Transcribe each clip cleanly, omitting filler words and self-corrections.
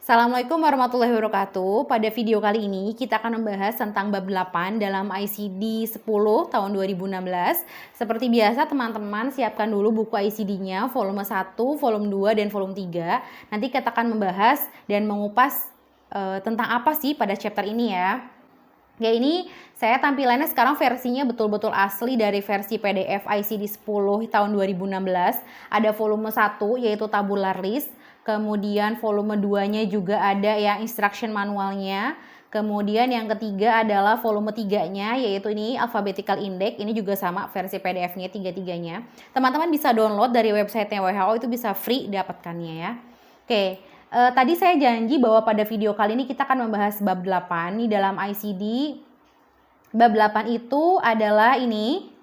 Assalamualaikum warahmatullahi wabarakatuh. Pada video kali ini kita akan membahas tentang bab 8 dalam ICD 10 tahun 2016. Seperti biasa teman-teman siapkan dulu buku ICD-nya volume 1, volume 2, dan volume 3. Nanti kita akan membahas dan mengupas tentang apa sih pada chapter ini ya. Ya ini saya tampilannya sekarang versinya betul-betul asli dari versi PDF ICD 10 tahun 2016. Ada volume 1 yaitu tabular list. Kemudian volume 2-nya juga ada yang instruction manualnya. Kemudian yang ketiga adalah volume 3-nya yaitu ini alphabetical index. Ini juga sama versi PDF-nya tiga-tiganya. Teman-teman bisa download dari website-nya WHO, itu bisa free dapatkannya ya. Oke, tadi saya janji bahwa pada video kali ini kita akan membahas bab 8 nih dalam ICD. Bab 8 itu adalah ini.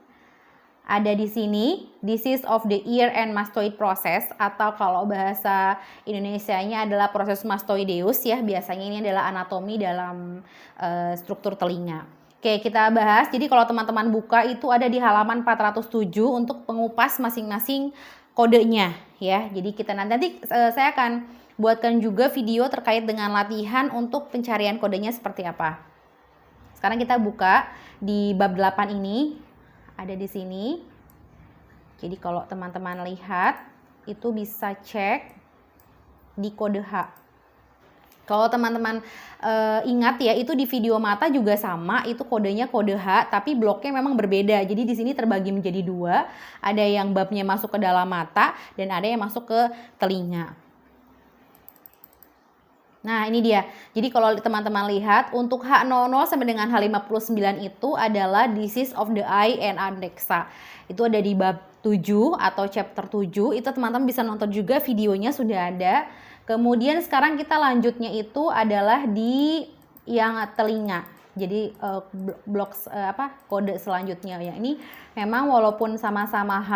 Ada di sini, disease of the ear and mastoid process, atau kalau bahasa Indonesianya adalah proses mastoideus ya. Biasanya ini adalah anatomi dalam struktur telinga. Oke, kita bahas. Jadi kalau teman-teman buka itu ada di halaman 407 untuk pengupas masing-masing kodenya ya. Jadi kita nanti saya akan buatkan juga video terkait dengan latihan untuk pencarian kodenya seperti apa. Sekarang kita buka di bab 8 ini. Ada di sini. Jadi kalau teman-teman lihat itu bisa cek di kode H. Kalau teman-teman ingat ya, itu di video mata juga sama, itu kodenya kode H, tapi bloknya memang berbeda. Jadi di sini terbagi menjadi dua, ada yang babnya masuk ke dalam mata dan ada yang masuk ke telinga. Nah ini dia, jadi kalau teman-teman lihat untuk H00 sampai dengan H59 itu adalah disease of the eye and adnexa. Itu ada di bab 7 atau chapter 7, itu teman-teman bisa nonton juga videonya sudah ada. Kemudian sekarang kita lanjutnya itu adalah di yang telinga. Jadi kode selanjutnya ya, ini memang walaupun sama-sama H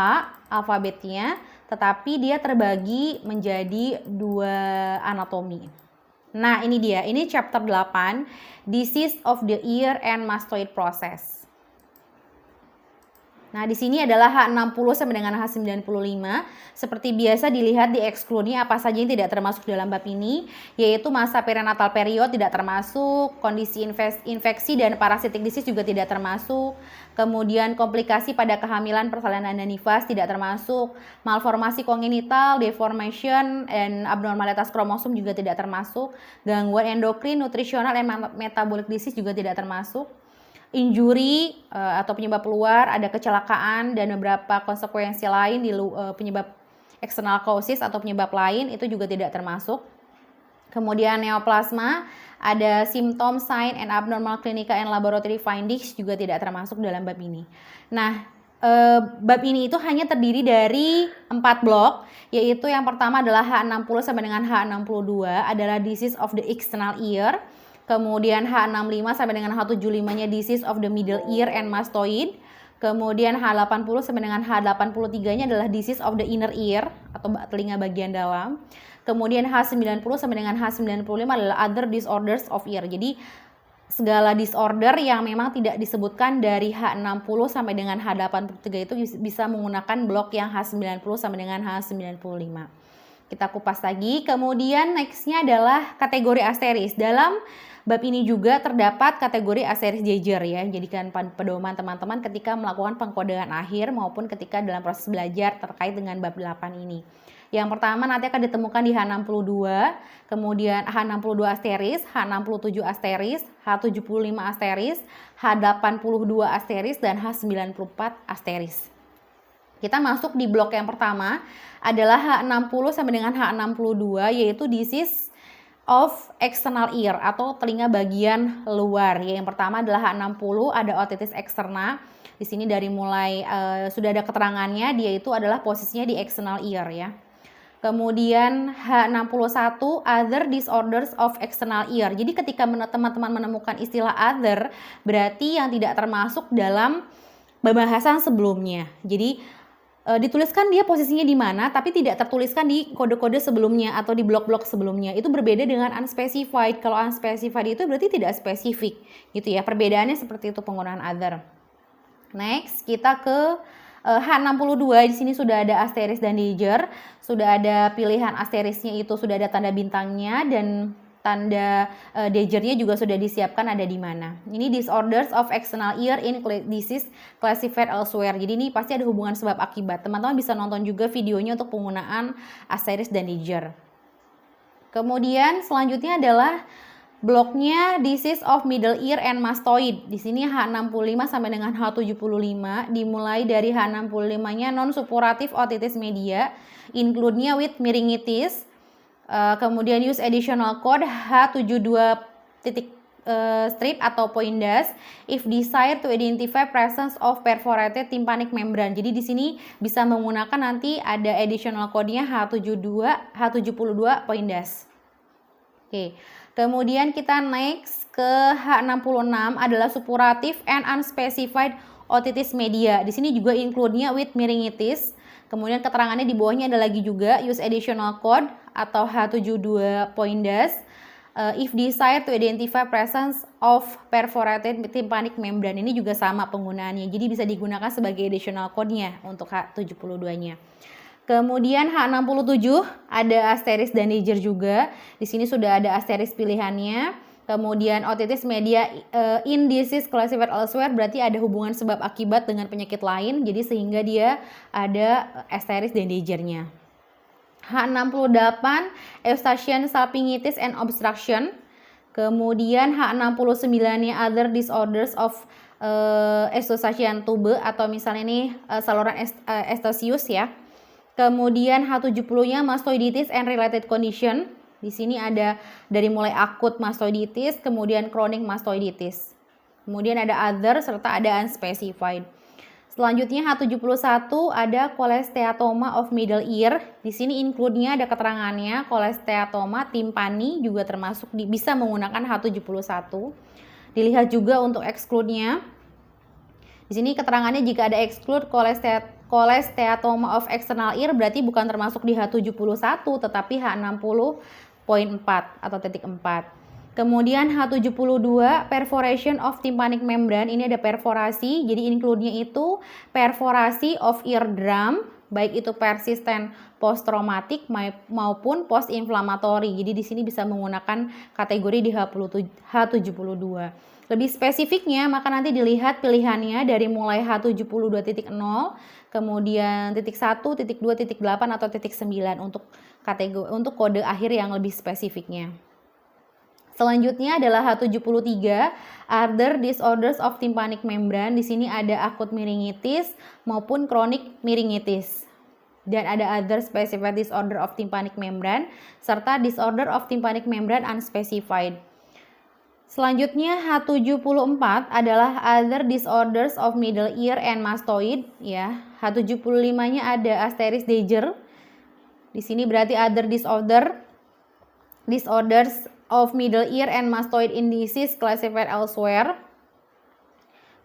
alfabetnya, tetapi dia terbagi menjadi dua anatomi. Nah ini dia, ini chapter 8, disease of the ear and mastoid process. Nah di sini adalah H60 sampai dengan H95. Seperti biasa dilihat di exclude-nya apa saja yang tidak termasuk dalam bab ini, yaitu masa perinatal period tidak termasuk, kondisi infeksi dan parasitic disease juga tidak termasuk, kemudian komplikasi pada kehamilan, persalinan dan nifas tidak termasuk, malformasi kongenital, deformation, dan abnormalitas kromosom juga tidak termasuk, gangguan endokrin, nutrisional, dan metabolic disease juga tidak termasuk. Injury atau penyebab luar, ada kecelakaan dan beberapa konsekuensi lain di penyebab external causes atau penyebab lain itu juga tidak termasuk. Kemudian neoplasma, ada simptom, sign, and abnormal clinical and laboratory findings juga tidak termasuk dalam bab ini. Nah, bab ini itu hanya terdiri dari 4 blok, yaitu yang pertama adalah H60 sampai dengan H62 adalah disease of the external ear. Kemudian H65 sampai dengan H75-nya disease of the middle ear and mastoid. Kemudian H80 sampai dengan H83-nya adalah disease of the inner ear atau telinga bagian dalam. Kemudian H90 sampai dengan H95 adalah other disorders of ear. Jadi segala disorder yang memang tidak disebutkan dari H60 sampai dengan H83 itu bisa menggunakan blok yang H90 sampai dengan H95. Kita kupas lagi. Kemudian nextnya adalah kategori asteris. Dalam bab ini juga terdapat kategori asteris jejer ya. Jadikan pedoman teman-teman ketika melakukan pengkodean akhir maupun ketika dalam proses belajar terkait dengan bab 8 ini. Yang pertama nanti akan ditemukan di H62, kemudian H62 asteris, H67 asteris, H75 asteris, H82 asteris, dan H94 asteris. Kita masuk di blok yang pertama adalah H60 sampai dengan H62, yaitu disease of external ear atau telinga bagian luar. Yang pertama adalah H60, ada otitis externa. Di sini dari mulai sudah ada keterangannya, dia itu adalah posisinya di external ear ya. Kemudian H61, other disorders of external ear. Jadi ketika teman-teman menemukan istilah other, berarti yang tidak termasuk dalam pembahasan sebelumnya. Jadi dituliskan dia posisinya di mana, tapi tidak tertuliskan di kode-kode sebelumnya atau di blok-blok sebelumnya. Itu berbeda dengan unspecified. Kalau unspecified itu berarti tidak spesifik, gitu ya. Perbedaannya seperti itu penggunaan other. Next, kita ke H62 di sini sudah ada asteris dan danger, sudah ada pilihan asterisnya itu sudah ada tanda bintangnya dan tanda danger-nya juga sudah disiapkan ada di mana. Ini disorders of external ear in disease classified elsewhere. Jadi ini pasti ada hubungan sebab akibat. Teman-teman bisa nonton juga videonya untuk penggunaan asteris dan danger. Kemudian selanjutnya adalah bloknya disease of middle ear and mastoid. Di sini H65 sampai dengan H75, dimulai dari H65-nya non suppurative otitis media, include-nya with myringitis. Kemudian use additional code H72 strip atau poindas if desired to identify presence of perforated tympanic membrane. Jadi di sini bisa menggunakan nanti ada additional code-nya H72 poindas. Oke. Kemudian kita next ke H66 adalah suppurative and unspecified otitis media. Di sini juga include-nya with myringitis. Kemudian keterangannya di bawahnya ada lagi juga use additional code atau H72 poindas if desired to identify presence of perforated tympanic membrane. Ini juga sama penggunaannya. Jadi bisa digunakan sebagai additional code-nya untuk H72-nya. Kemudian H67 ada asteris dan danger juga. Di sini sudah ada asteris pilihannya. Kemudian otitis media in disease classified elsewhere, berarti ada hubungan sebab akibat dengan penyakit lain. Jadi sehingga dia ada asteris dan danger-nya. H68 eustachian salpingitis and obstruction. Kemudian H69-nya other disorders of eustachian tube atau misalnya ini saluran Eustachius ya. Kemudian H70-nya mastoiditis and related condition. Di sini ada dari mulai akut mastoiditis, kemudian chronic mastoiditis. Kemudian ada other serta ada unspecified. Selanjutnya H71 ada cholesteatoma of middle ear. Di sini include-nya ada keterangannya cholesteatoma timpani juga termasuk bisa menggunakan H71. Dilihat juga untuk exclude-nya. Di sini keterangannya jika ada exclude cholesteatoma of external ear berarti bukan termasuk di H71 tetapi H60.4 atau titik 4. Kemudian H72 perforation of tympanic membrane, ini ada perforasi, jadi include-nya itu perforasi of eardrum, baik itu persisten post-traumatic maupun post-inflammatory. Jadi di sini bisa menggunakan kategori di H72. Lebih spesifiknya, maka nanti dilihat pilihannya dari mulai H72.0, kemudian titik 1, titik 2, titik 8 atau titik 9 untuk kategori untuk kode akhir yang lebih spesifiknya. Selanjutnya adalah H73, other disorders of tympanic membrane. Di sini ada akut myringitis maupun chronic myringitis. Dan ada other specified disorder of tympanic membrane serta disorder of tympanic membrane unspecified. Selanjutnya H74 adalah other disorders of middle ear and mastoid ya. H75-nya ada asteris danger. Di sini berarti other disorders of middle ear and mastoid in disease classified elsewhere.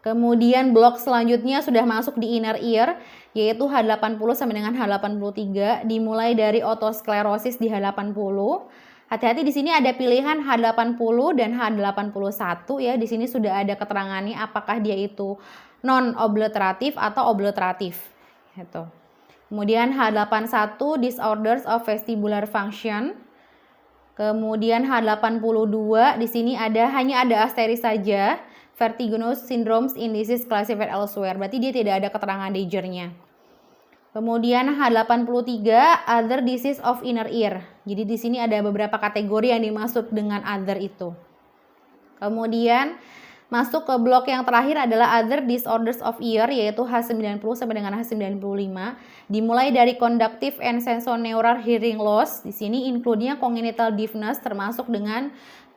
Kemudian blok selanjutnya sudah masuk di inner ear yaitu H80 sampai dengan H83, dimulai dari otosklerosis di H80. Hati-hati di sini ada pilihan H80 dan H81 ya. Di sini sudah ada keterangannya apakah dia itu non obliteratif atau obliteratif gitu. Kemudian H81 disorders of vestibular function. Kemudian H82 di sini hanya ada asteris saja, vertiginous syndromes in disease classified elsewhere. Berarti dia tidak ada keterangan danger-nya. Kemudian H83 other disease of inner ear. Jadi di sini ada beberapa kategori yang dimaksud dengan other itu. Kemudian masuk ke blok yang terakhir adalah other disorders of ear yaitu H90 sampai dengan H95. Dimulai dari conductive and sensorineural hearing loss. Di sini include-nya congenital deafness termasuk dengan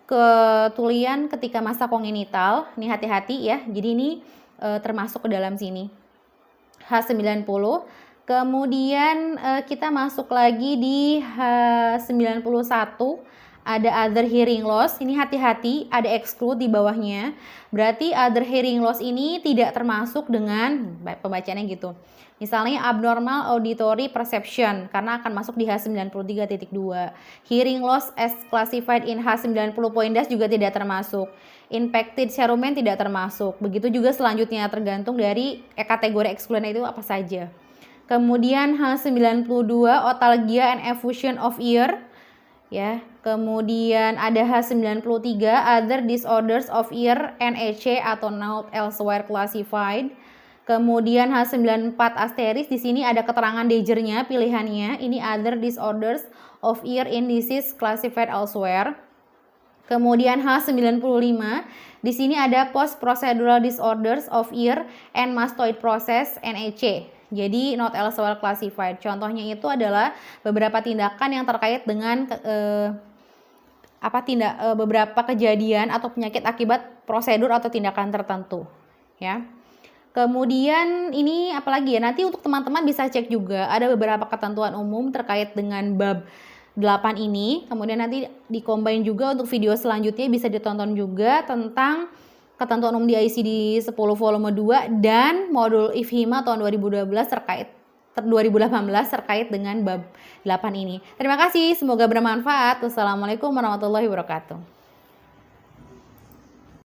ketulian ketika masa kongenital. Ini hati-hati ya. Jadi ini termasuk ke dalam sini. H90. Kemudian kita masuk lagi di H91. Ada other hearing loss, ini hati-hati ada exclude di bawahnya. Berarti other hearing loss ini tidak termasuk dengan pembacaannya gitu. Misalnya abnormal auditory perception karena akan masuk di H93.2. Hearing loss as classified in H90.das juga tidak termasuk. Infected cerumen tidak termasuk. Begitu juga selanjutnya tergantung dari kategori ekskludan itu apa saja. Kemudian H92 otalgia and effusion of ear ya. Kemudian ada H93 other disorders of ear NEC atau not elsewhere classified. Kemudian H94 asteris di sini ada keterangan danger-nya pilihannya. Ini other disorders of ear in disease classified elsewhere. Kemudian H95 di sini ada post procedural disorders of ear and mastoid process NEC. Jadi not elsewhere classified. Contohnya itu adalah beberapa tindakan yang terkait dengan beberapa kejadian atau penyakit akibat prosedur atau tindakan tertentu, ya. Kemudian ini apalagi ya, nanti untuk teman-teman bisa cek juga ada beberapa ketentuan umum terkait dengan bab 8 ini. Kemudian nanti dikombin juga untuk video selanjutnya bisa ditonton juga tentang ketentuan umum di ICD 10 volume 2 dan modul IFHIMA tahun 2018 terkait dengan bab 8 ini. Terima kasih, semoga bermanfaat. Wassalamualaikum warahmatullahi wabarakatuh.